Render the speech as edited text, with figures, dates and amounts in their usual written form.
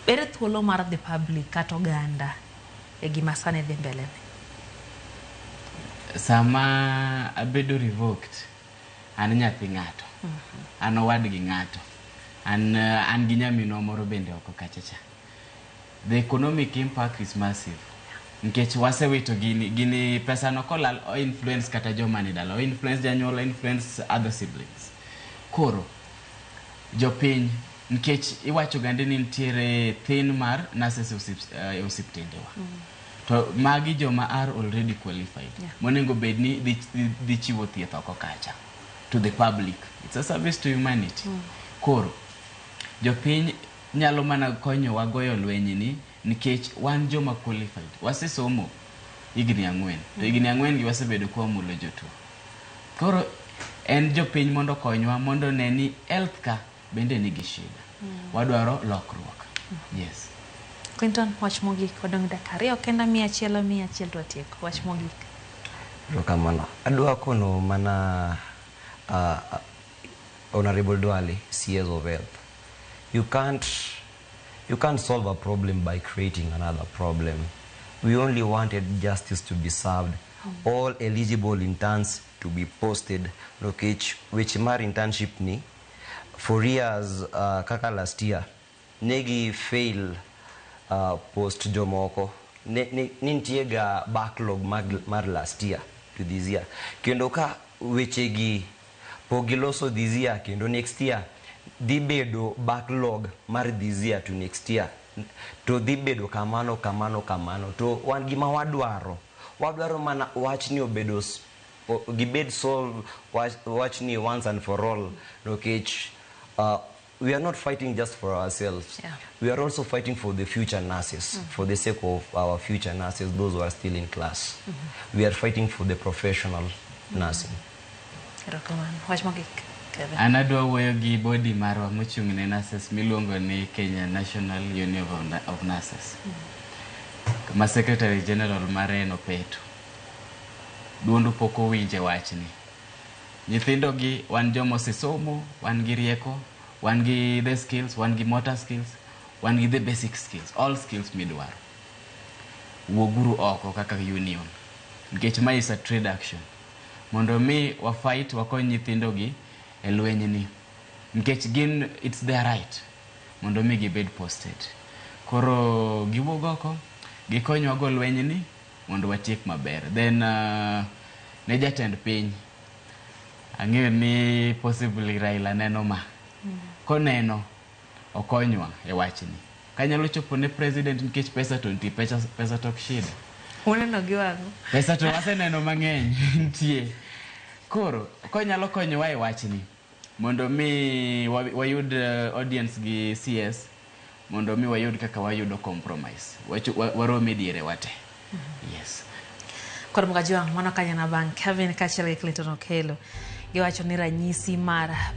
Bere thuolo mar the public kata oganda e gima sani dhi mbele ni. Sama abedo revoked, an nyathi ng'ato, an owad gi ng'ato, an gi nyamino moro bende oko kachacha. The economic impact is massive. Nkech wasewito gini pesa no kolal o influence kata joma ni dala, o influence janyuol, o influence other siblings. Koro jopiny nkech iwacho gande ni ntiere thin mar nurses osiptendewa. To magi joma are already qualified. Monengo bedni dhi chiwo thieth oko kacha to the public. It's a service to humanity. Koro jopiny nyalo mana konyowa goyo lweny ni nikech wan joma qualified. Wasesomo higni 4 to higni 4 gi wasebedo kwa mulo jotuo. Koro en jopiny mondo konywa mondo neni health ka bende nigi shida. Wadwaro lokruok. Yes. Clinton, wach mogik odong dakika 2 kenda 100 to atieko. Wach mogik. Rokamano. Adwa kono mana Honorable Duale, CS of Health. You can't solve a problem by creating another problem. We only wanted justice to be served. All eligible interns to be posted. Which mar internship ni 4 years kaka last year negi fail post jomoko nintiega backlog mar last year to this year. Kendo ka wechegi pogiloso this year kendo next year dibedo backlog mar this year to next year to dibedo kamano to wan gima wadwaro mana wachni obedo gibed solve wachni once and for all. We are not fighting just for ourselves. We are also fighting for the future nurses, for the sake of our future nurses, those who are still in class. We are fighting for the professional nursing. Anadwa wuoyo gi body marwa mochung' ne nurses miluongo ni Kenya National Union of Nurses. Ma Secretary General mare no peto. Duondo pok owinje wachni. Nyithindo gi wan jomo sesomo, wan gi rieko, wan gi the skills, wan gi motor skills, wan gi the basic skills, all skills midwaro. Wuoguru oko kaka union. Nikech ma is a trade action. Mondo mi wa fight wakony nyithindo gi e lweny ni. Nikech gin it's their right. Mondo mi gibed posted. Koro giwuog oko, gikonywa go lweny ni mondo watiek maber. Then ne jatend piny ang'eyo ni possibly Raila neno ma. Koneno okonywa e wachni. Kanyalo chopo ne president nikech pesa to nti pesa tok shida. Uneno giwango. Pesa to waseneno mang'eny ntie. Koro konyalo konyowa e wachni mondo mi wayud audience gi CS mondo mi wayud kaka wayudo compromise. Warome diere wate. Yes. Koro mgajiwa mwana kanya na Abang Kevin kachele Clinton okelo. Giwacho ni ranyisi mara